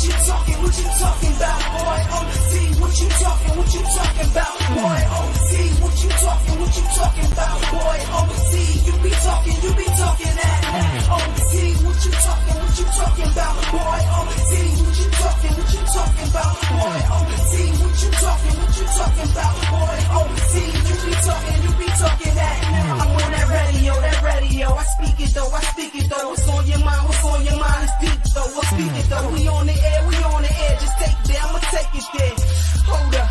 you talking about, boy? OT, what you talking about, boy? OT, what you talking about, boy? OT, you be talking that. OT, what you talking about, boy? OT, what you talking about, boy? OT, what you talking about, boy? OT, you be talking that. I'm on that radio, I speak it though. What's on your mind, it's deep though. We'll speak it though. We on the air, just take it there, I'ma take it there. Hold up.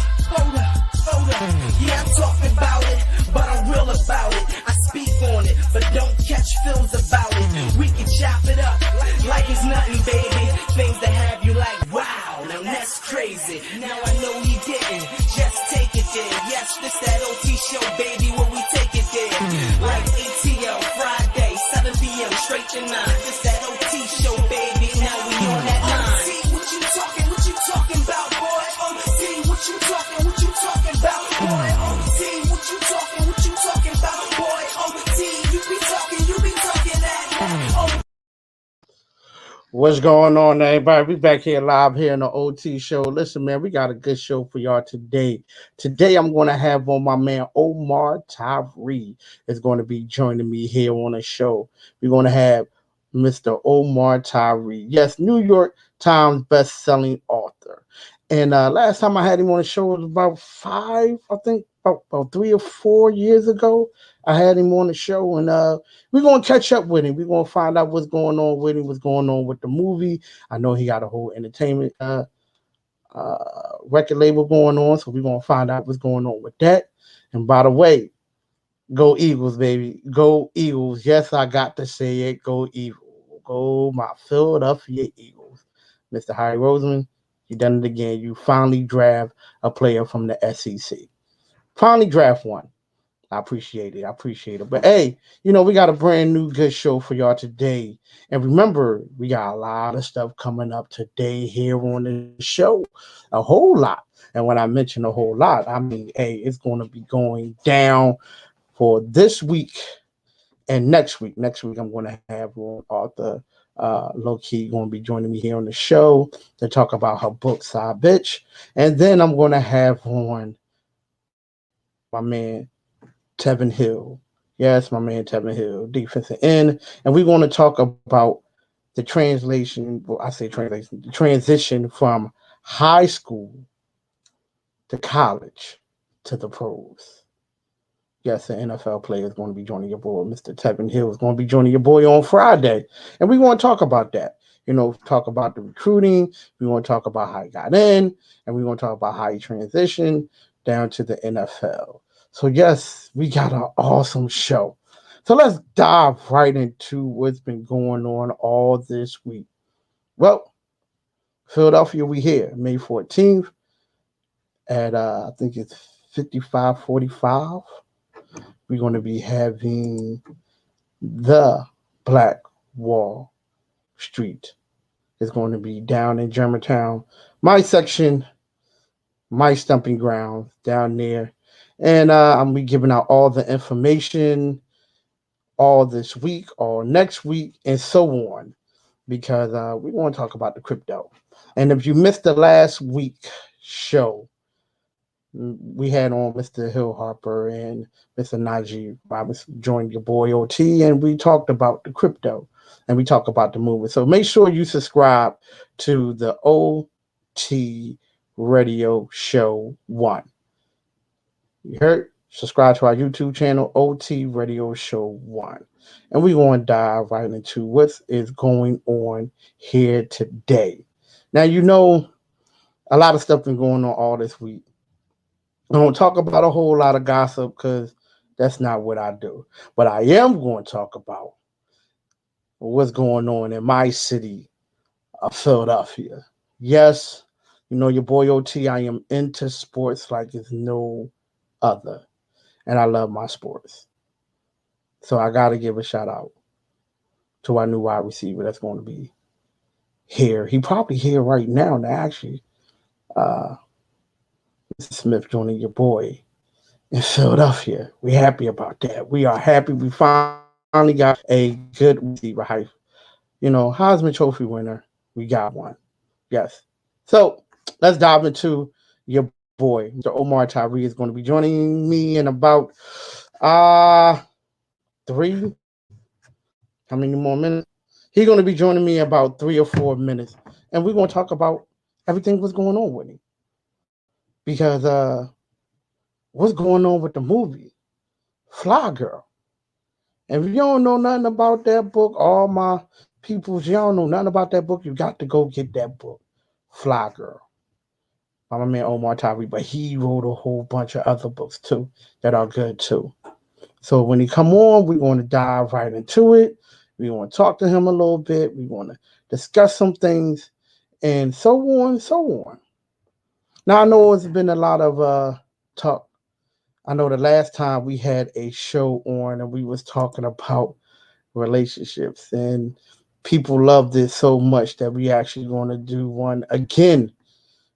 Yeah, I'm talking about it, but I'm real about it. I speak on it, but don't catch films about it. We can chop it up like it's nothing, baby. Things that have you like, wow, now that's crazy. Now I know you didn't, just take it there. Yes, this that OT show, baby, where we take it there. Like ATL, Friday, 7 p.m. straight to 9. This that OT show, baby, now we on that line. OT, what you talking about, boy? OT, what you talking about, boy? OT, what you talking about, boy? OT, you be talking that. What's going on, everybody? We back here live here in the OT show. Listen, man, we got a good show for y'all today. Today, I'm going to have on my man Omar Tyree is going to be joining me here on the show. We're going to have Mr. Omar Tyree. Yes, New York Times best-selling author. And last time I had him on the show was about about 3 or 4 years ago. I had him on the show, and we're going to catch up with him. We're going to find out what's going on with him, what's going on with the movie. I know he got a whole entertainment record label going on, so we're going to find out what's going on with that. And by the way, go Eagles, baby. Go Eagles. Yes, I got to say it. Go Eagles. Go my Philadelphia Eagles. Mr. Harry Roseman, you done it again. You finally draft a player from the SEC. Finally draft one. I appreciate it. But hey, we got a brand new good show for y'all today. And remember, we got a lot of stuff coming up today here on the show. A whole lot. And when I mention a whole lot, I mean, hey, it's going to be going down for this week and next week. Next week, I'm going to have Arthur low-key going to be joining me here on the show to talk about her book, Side Bitch. And then I'm going to have on my man, Tevin Hill. Yes, my man Tevin Hill, defensive end. And we're going to talk about the transition from high school to college to the pros. Yes, an NFL player is going to be joining your boy. Mr. Tevin Hill is going to be joining your boy on Friday. And we want to talk about that. Talk about the recruiting. We want to talk about how he got in. And we want to talk about how he transitioned down to the NFL. So, yes, we got an awesome show. So, let's dive right into what's been going on all this week. Well, Philadelphia, we here, May 14th at, I think it's 55:45. We're going to be having the Black Wall Street. It's going to be down in Germantown. My section, my stomping ground down there. And I'm be giving out all the information all this week, all next week, and so on, because we want to talk about the crypto. And if you missed the last week show, we had on Mr. Hill Harper and Mr. Najee Roberts joined your boy OT, and we talked about the crypto and we talked about the movement. So make sure you subscribe to the OT Radio Show 1. You heard? Subscribe to our YouTube channel, OT Radio Show 1. And we're going to dive right into what is going on here today. Now, a lot of stuff been going on all this week. I don't talk about a whole lot of gossip because that's not what I do. But I am going to talk about what's going on in my city of Philadelphia. Yes, your boy OT, I am into sports like it's no other, and I love my sports. So I got to give a shout out to our new wide receiver that's going to be here. He probably here right now, actually. Mr. Smith joining your boy in Philadelphia. We're happy about that. We are happy we finally got a good receiver. Heisman Trophy winner. We got one. Yes. So let's dive into your boy, Mr. Omar Tyree, is going to be joining me in about uh three. How many more minutes? He's going to be joining me about 3 or 4 minutes, and we're going to talk about everything what's going on with him because what's going on with the movie Fly Girl. And if you don't know nothing about that book, all my peoples, you don't know nothing about that book, you got to go get that book, Fly Girl, by my man Omar Tyree. But he wrote a whole bunch of other books too that are good too. So when he come on, we want to dive right into it. We want to talk to him a little bit. We want to discuss some things and so on and so on. Now I know it's been a lot of talk. I know the last time we had a show on and we was talking about relationships and people loved it so much that we actually going to do one again.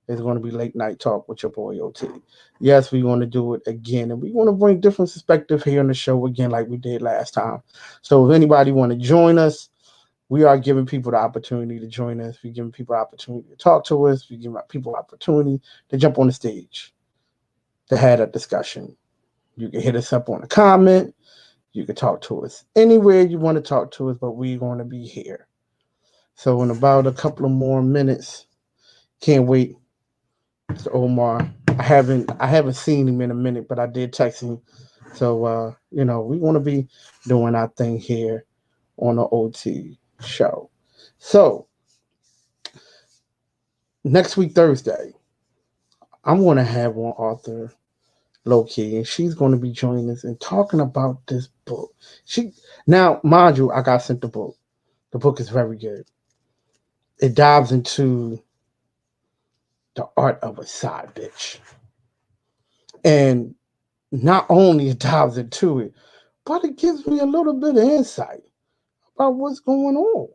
It's going to be late night talk with your boy OT. Yes, we want to do it again, and we want to bring different perspective here on the show again, like we did last time. So, if anybody want to join us, we are giving people the opportunity to join us. We're giving people the opportunity to talk to us. We give people the opportunity to jump on the stage to have a discussion. You can hit us up on a comment. You can talk to us anywhere you want to talk to us, but we're going to be here. So, in about a couple of more minutes, can't wait. Mr. Omar. I haven't seen him in a minute, but I did text him. So we want to be doing our thing here on the OT show. So next week Thursday, I'm going to have one author, Loki, and she's going to be joining us and talking about this book. She now, mind you, I got sent the book. The book is very good. It dives into the art of a side bitch, and not only it dives into it, but it gives me a little bit of insight about what's going on.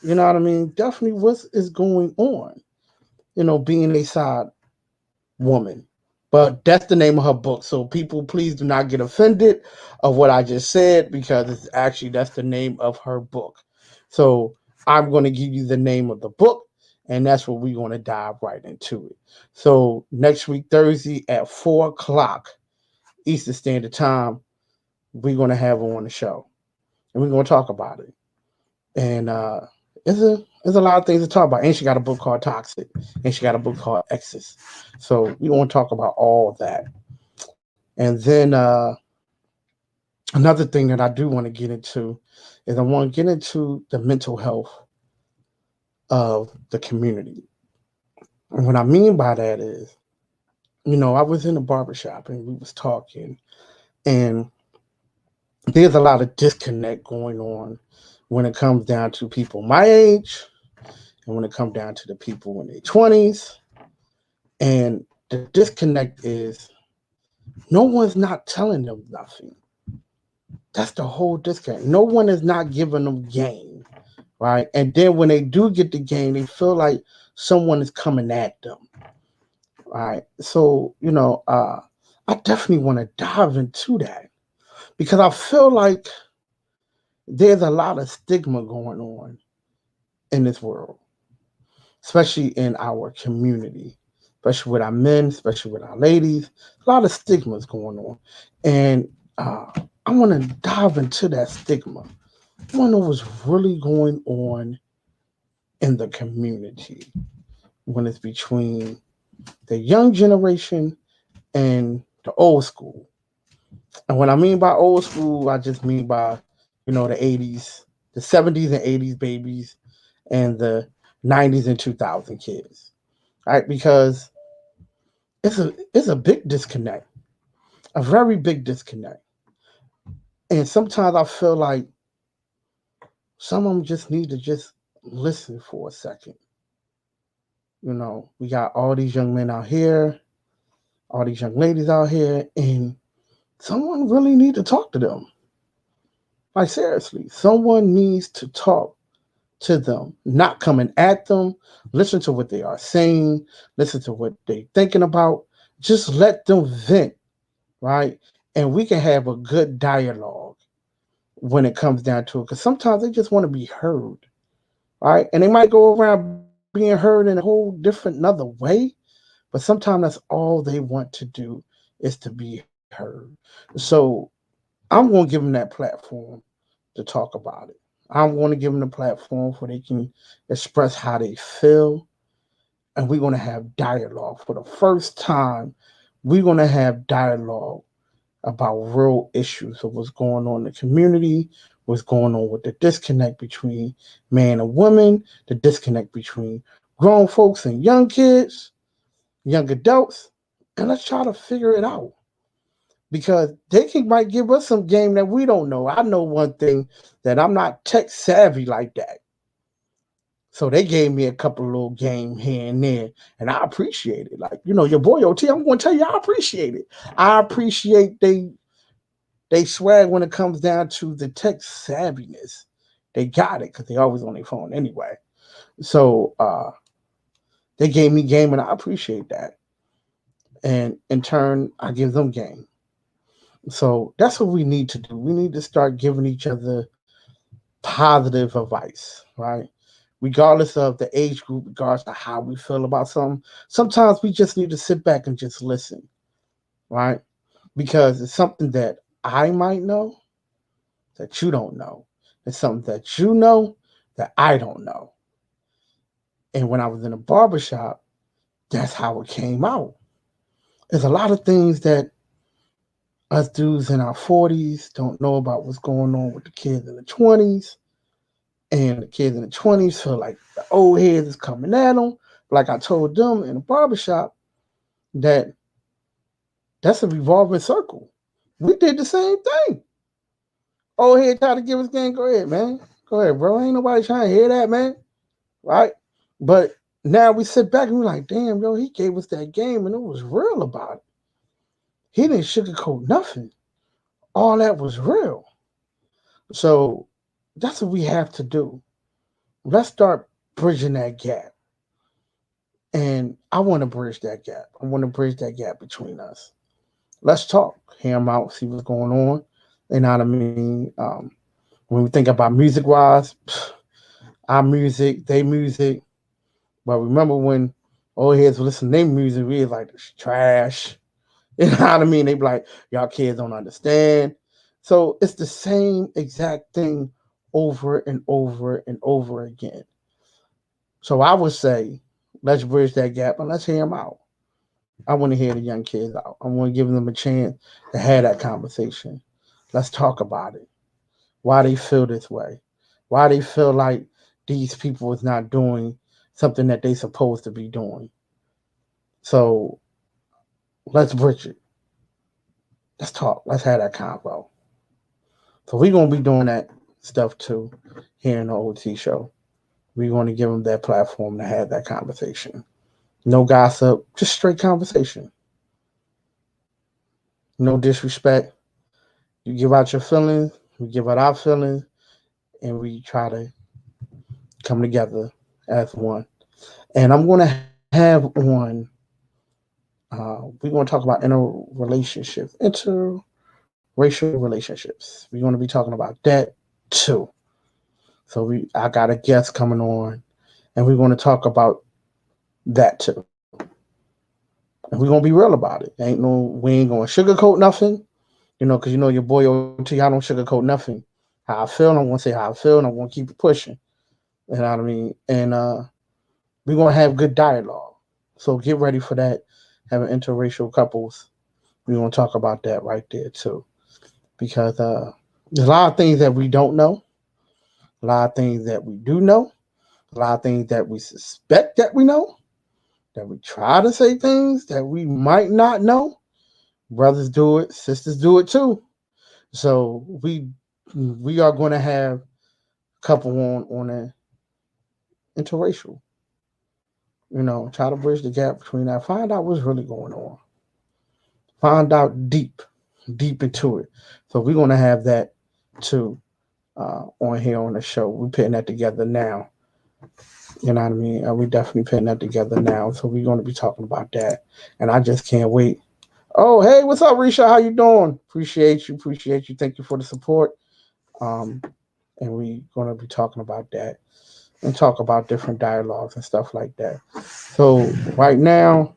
You know what I mean? Definitely what is going on, being a side woman. But that's the name of her book. So people, please do not get offended of what I just said because it's actually that's the name of her book. So I'm going to give you the name of the book, and that's what we're going to dive right into it. So next week, Thursday at 4 o'clock Eastern Standard Time, we're going to have her on the show, and we're going to talk about it. And there's a lot of things to talk about. And she got a book called Toxic, and she got a book called Exes. So we want to talk about all that. And then another thing that I do want to get into is I want to get into the mental health of the community. And what I mean by that is, I was in a barbershop and we was talking, and there's a lot of disconnect going on when it comes down to people my age and when it comes down to the people in their 20s. And the disconnect is no one's not telling them nothing. That's the whole disconnect. No one is not giving them game, right? And then when they do get the game, they feel like someone is coming at them, right? So, I definitely want to dive into that because I feel like there's a lot of stigma going on in this world, especially in our community, especially with our men, especially with our ladies. A lot of stigmas going on. And I want to dive into that stigma. I want to know what's really going on in the community when it's between the young generation and the old school. And what I mean by old school, I just mean by, the 80s, the 70s and 80s babies and the 90s and 2000 kids, right? Because it's a big disconnect, a very big disconnect. And sometimes I feel like some of them just need to just listen for a second. We got all these young men out here, all these young ladies out here, and someone really need to talk to them. Like seriously, someone needs to talk to them, not coming at them. Listen to what they are saying. Listen to what they're thinking about. Just let them vent, right? And we can have a good dialogue when it comes down to it. Because sometimes they just want to be heard, right? And they might go around being being heard in a whole different another way. But sometimes that's all they want to do is to be heard. So I'm going to give them that platform to talk about it. I'm going to give them a platform where they can express how they feel, and we're going to have dialogue. For the first time, we're going to have dialogue about real issues of what's going on in the community, what's going on with the disconnect between man and woman, the disconnect between grown folks and young kids, young adults, and let's try to figure it out. Because might give us some game that we don't know. I know one thing, that I'm not tech savvy like that. So they gave me a couple of little game here and there, and I appreciate it. Like, your boy OT, I'm going to tell you, I appreciate it. I appreciate they swag when it comes down to the tech savviness. They got it because they always on their phone anyway. So they gave me game, and I appreciate that. And in turn, I give them game. So that's what we need to do. We need to start giving each other positive advice, right? Regardless of the age group, regardless of how we feel about something. Sometimes we just need to sit back and just listen, right? Because it's something that I might know that you don't know. It's something that you know that I don't know. And when I was in a barbershop, that's how it came out. There's a lot of things that us dudes in our 40s don't know about what's going on with the kids in the 20s. And the kids in the 20s feel like the old heads is coming at them. Like I told them in the barbershop, that that's a revolving circle. We did the same thing. Old head tried to give us game. Go ahead, man. Go ahead, bro. Ain't nobody trying to hear that, man. Right? But now we sit back and we're like, damn, yo, he gave us that game and it was real about it. He didn't sugarcoat nothing. All that was real. So that's what we have to do. Let's start bridging that gap. And I want to bridge that gap. I want to bridge that gap between us. Let's talk, hear them out, see what's going on. You know what I mean? When we think about music wise, our music, they music. But remember when old heads would listen to their music, we was like, it's trash. You know what I mean? They be like, y'all kids don't understand. So it's the same exact thing over and over and over again. So I would say, let's bridge that gap and let's hear them out. I want to hear the young kids out. I want to give them a chance to have that conversation. Let's talk about it. Why they feel this way. Why they feel like these people is not doing something that they supposed to be doing. So let's bridge it. Let's talk. Let's have that convo. So we're going to be doing that stuff too here in the OT show. We're going to give them that platform to have that conversation. No gossip, just straight conversation. No disrespect. You give out your feelings, we give out our feelings, and we try to come together as one. And I'm going to have on, we're going to talk about interracial relationships. We're going to be talking about that too. So I got a guest coming on, and we're going to talk about that too. And we're gonna be real about it. We ain't gonna sugarcoat nothing, because your boy OT, I don't sugarcoat nothing. How I feel, I'm gonna say how I feel, and I'm gonna keep it pushing. You know what I mean? And we're gonna have good dialogue. So get ready for that. Having interracial couples, we're gonna talk about that right there too, because there's a lot of things that we don't know, a lot of things that we do know, a lot of things that we suspect that we know, that we try to say things that we might not know. Brothers do it, sisters do it too. So we are going to have a couple on a interracial. Try to bridge the gap between that. Find out what's really going on. Find out deep into it. So we're going to have that too on here on the show. We're putting that together now. You know what I mean? We definitely putting that together now. So we're going to be talking about that. And I just can't wait. Oh, hey, what's up, Risha? How you doing? Appreciate you. Thank you for the support. And we're going to be talking about that. and talk about different dialogues and stuff like that. So right now,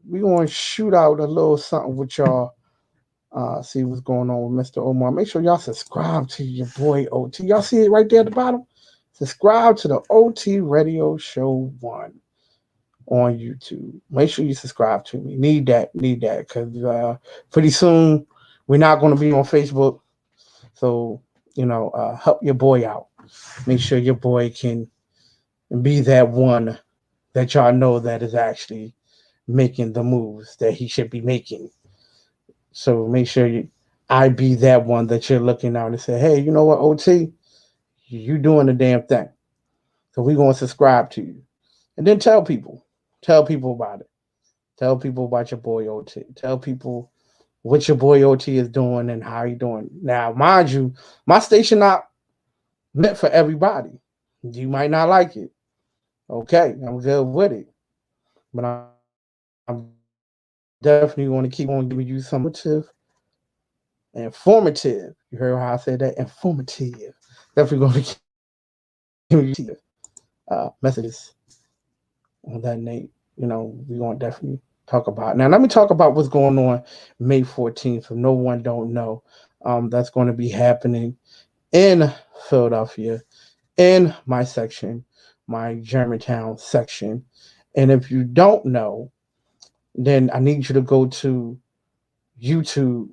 we're going to shoot out a little something with y'all. See what's going on with Mr. Omar. Make sure y'all subscribe to your boy OT. Y'all see it right there at the bottom? Subscribe to the OT Radio Show 1 on YouTube. Make sure you subscribe to me. Need that, because pretty soon we're not going to be on Facebook. So, help your boy out. Make sure your boy can be that one that y'all know that is actually making the moves that he should be making. So make sure I be that one that you're looking out and say, hey, you know what, OT, you doing the damn thing. So we're going to subscribe to you. And then tell people. Tell people about it. Tell people about your boy OT. Tell people what your boy OT is doing and how he doing. Now, mind you, my station not meant for everybody. You might not like it. Okay, I'm good with it. But I'm definitely going to keep on giving you some informative. You heard how I said that? Informative. Definitely going to give you messages on that Nate. We're going to definitely talk about. Now, let me talk about what's going on May 14th. If no one don't know, that's going to be happening in Philadelphia, in my section, my Germantown section. And if you don't know, then I need you to go to YouTube,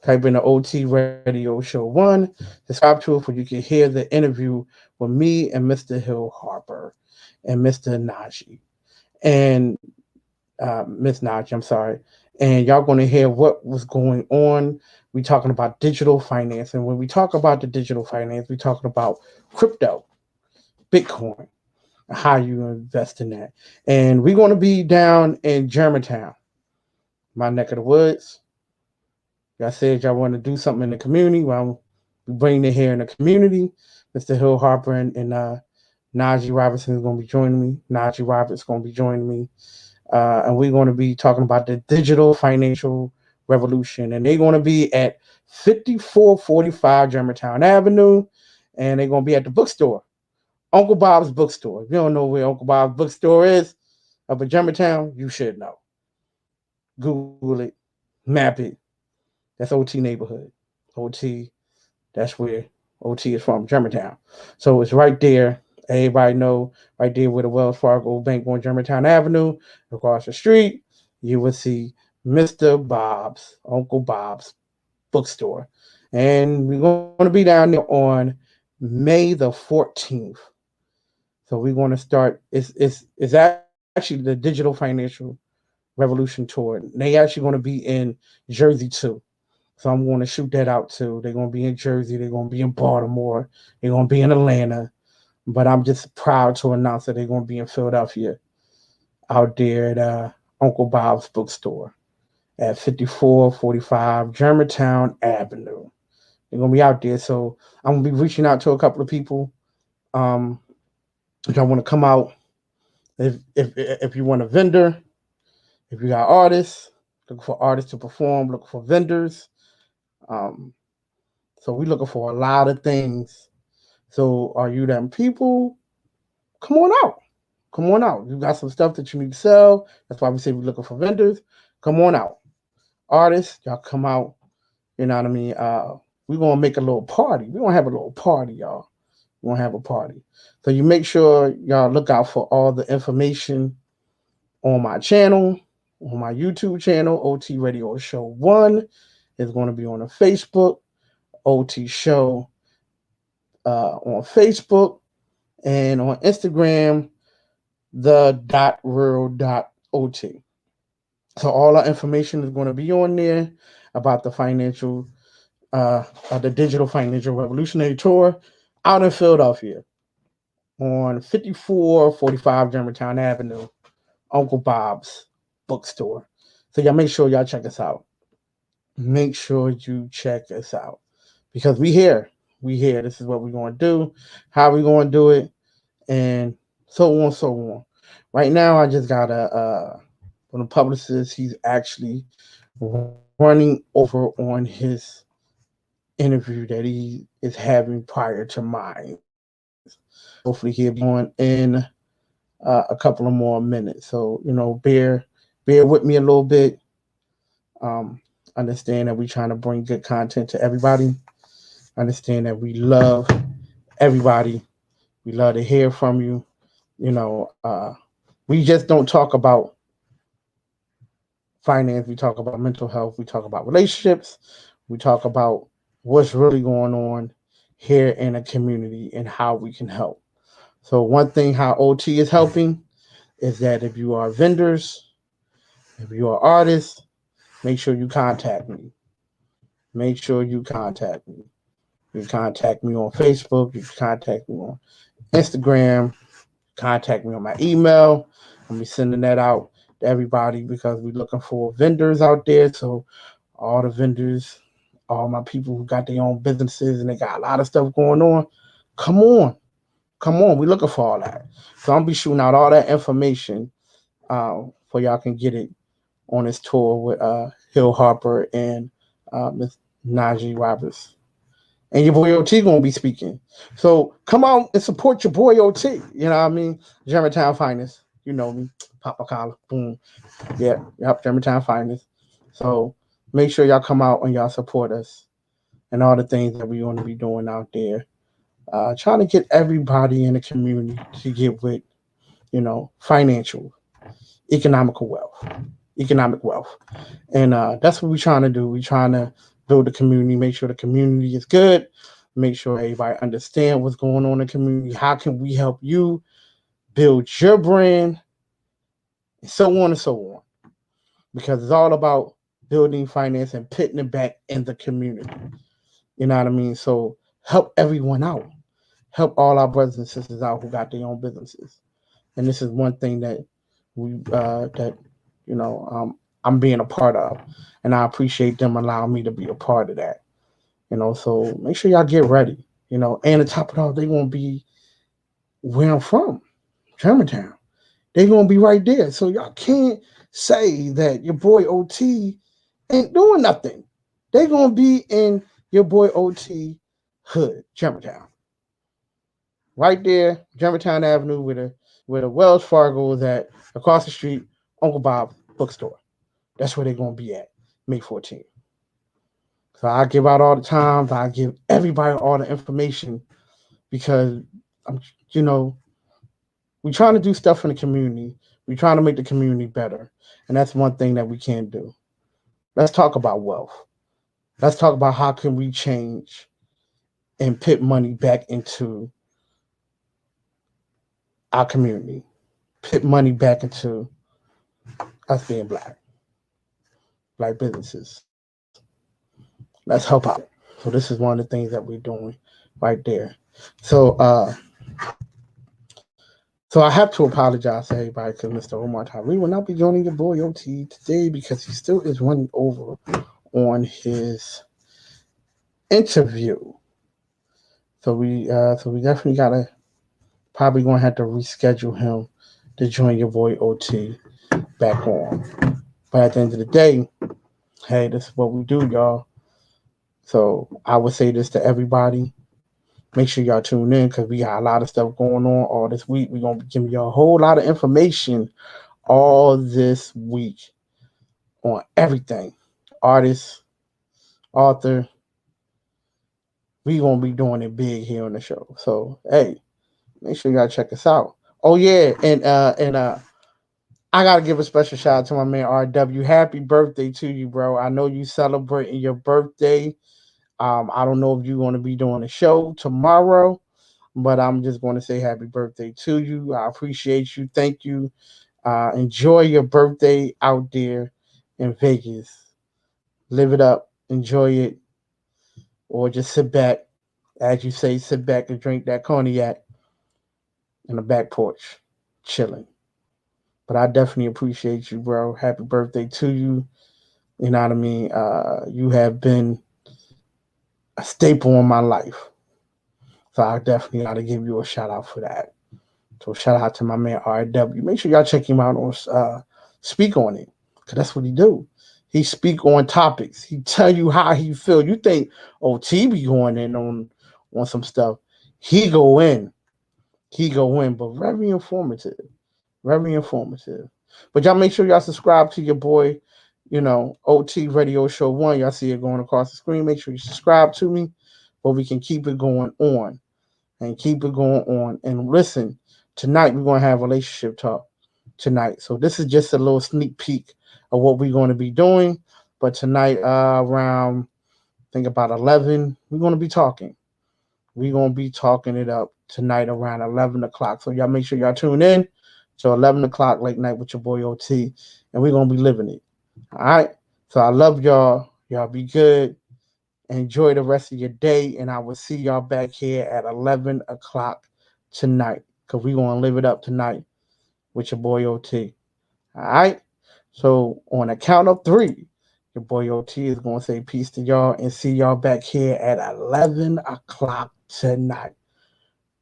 type in the OT Radio Show 1, subscribe to it where you can hear the interview with me and Mr. Hill Harper and Mr. Najee. And Miss Najee, I'm sorry. And y'all going to hear what was going on. We talking about digital finance. And when we talk about the digital finance, we talking about crypto, Bitcoin, how you invest in that. And we're going to be down in Germantown, my neck of the woods. Y'all said y'all want to do something in the community. Well, we bring it here in the community. Mr. Hill Harper and Najee Robinson is going to be joining me. Najee Roberts is going to be joining me. And we're going to be talking about the digital financial revolution. And they're going to be at 5445 Germantown Avenue. And they're going to be at the bookstore, Uncle Bob's Bookstore. If you don't know where Uncle Bob's Bookstore is up in Germantown, you should know. Google it, map it. That's OT neighborhood. OT, that's where OT is from, Germantown. So it's right there. Everybody know right there where the Wells Fargo Bank on Germantown Avenue. Across the street, you will see Mr. Bob's, Uncle Bob's bookstore. And we're going to be down there on May the 14th. So we're going to start. It's actually the Digital Financial Revolution Tour. They actually going to be in Jersey too. So I'm going to shoot that out too. They're going to be in Jersey. They're going to be in Baltimore. They're going to be in Atlanta. But I'm just proud to announce that they're going to be in Philadelphia out there at Uncle Bob's Bookstore at 5445 Germantown Avenue. They're going to be out there. So I'm going to be reaching out to a couple of people. If y'all want to come out, if you want a vendor, if you got artists, looking for artists to perform, looking for vendors. So we're looking for a lot of things. So are you them people? Come on out. Come on out. You got some stuff that you need to sell. That's why we say we're looking for vendors. Come on out. Artists, y'all come out. You know what I mean? We're going to make a little party. We're going to have a little party, y'all. We're going to have a party. So you make sure y'all look out for all the information on my channel, on my YouTube channel, OT Radio Show 1. It's going to be on the Facebook, OT Show on Facebook, and on Instagram, the.real.ot. So all our information is going to be on there about the the Digital Financial Revolutionary Tour out in Philadelphia on 5445 Germantown Avenue, Uncle Bob's Bookstore. So y'all make sure y'all check us out. Make sure you check us out because we here. We here. This is what we're going to do, how we going to do it, and so on, so on. Right now, I just got one of the publicists. He's actually running over on his interview that he is having prior to mine. Hopefully he'll be on in a couple of more minutes. So, bear with me a little bit. Um, Understand that we're trying to bring good content to everybody. Understand that we love everybody. We love to hear from you. You know, we just don't talk about finance. We talk about mental health. We talk about relationships. We talk about what's really going on here in the community and how we can help. So one thing how OT is helping is that if you are vendors, if you are artists, make sure you contact me. Make sure you contact me. You can contact me on Facebook. You can contact me on Instagram. Contact me on my email. I'll be sending that out to everybody because we're looking for vendors out there. So all the vendors, all my people who got their own businesses and they got a lot of stuff going on, come on. Come on. We're looking for all that. So I'm be shooting out all that information for y'all can get it on this tour with Hill Harper and Miss Najee Roberts. And your boy OT gonna be speaking. So come out and support your boy OT. You know what I mean? Germantown Finest. You know me. Papa collar. Boom. Yeah. Yep. Germantown Finest. So make sure y'all come out and y'all support us and all the things that we're going to be doing out there. Trying to get everybody in the community to get with, financial, economical wealth. Economic wealth. And that's what we're trying to do. We're trying to build the community, make sure the community is good, make sure everybody understand what's going on in the community. How can we help you build your brand, and so on and so on. Because it's all about building finance and putting it back in the community. You know what I mean? So help everyone out. Help all our brothers and sisters out who got their own businesses. And this is one thing that I'm being a part of, and I appreciate them allowing me to be a part of that. So make sure y'all get ready. And to top it off, they're gonna be where I'm from, Germantown. They're gonna be right there. So y'all can't say that your boy OT ain't doing nothing. They're gonna be in your boy OT hood, Germantown. Right there, Germantown Avenue, where the Wells Fargo is at, across the street, Uncle Bob's bookstore. That's where they're gonna be at, May 14th. So I give out all the times. I give everybody all the information because we're trying to do stuff in the community. We're trying to make the community better, and that's one thing that we can't do. Let's talk about wealth. Let's talk about how can we change and put money back into our community. Put money back into us being black businesses. Let's help out. So this is one of the things that we're doing right there. So I have to apologize to everybody because Mr. Omar Tyree will not be joining your boy OT today because he still is running over on his interview. So we definitely gotta probably gonna have to reschedule him to join your boy OT back on. But at the end of the day, hey, this is what we do, y'all. So I would say this to everybody. Make sure y'all tune in because we got a lot of stuff going on all this week. We're going to be giving y'all a whole lot of information all this week on everything. Artist, author. We're going to be doing it big here on the show. So, hey, make sure y'all check us out. Oh, yeah. And I got to give a special shout out to my man RW. Happy birthday to you, bro. I know you celebrating your birthday. I don't know if you're going to be doing a show tomorrow, but I'm just going to say happy birthday to you. I appreciate you. Thank you. Enjoy your birthday out there in Vegas. Live it up. Enjoy it. Or just sit back. As you say, sit back and drink that cognac in the back porch, chilling. But I definitely appreciate you, bro. Happy birthday to you. You know what I mean? You have been a staple in my life. So I definitely got to give you a shout out for that. So shout out to my man RW. Make sure y'all check him out on Speak On It, because that's what he do. He speak on topics. He tell you how he feel. You think OT be going in on some stuff. He go in. he go win, but very informative. Very informative. But y'all make sure y'all subscribe to your boy, OT Radio Show 1. Y'all see it going across the screen. Make sure you subscribe to me, but we can keep it going on and keep it going on. And listen, tonight we're going to have relationship talk tonight. So this is just a little sneak peek of what we're going to be doing. But tonight, around, I think about 11, we're going to be talking. We're going to be talking it up tonight around 11 o'clock. So y'all make sure y'all tune in. So 11 o'clock late night with your boy OT. And we're going to be living it. All right? So I love y'all. Y'all be good. Enjoy the rest of your day. And I will see y'all back here at 11 o'clock tonight. Because we're going to live it up tonight with your boy OT. All right? So on a count of 3, your boy OT is going to say peace to y'all and see y'all back here at 11 o'clock tonight.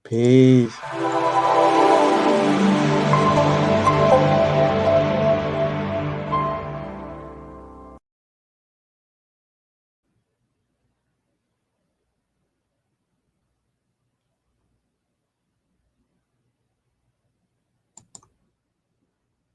Peace.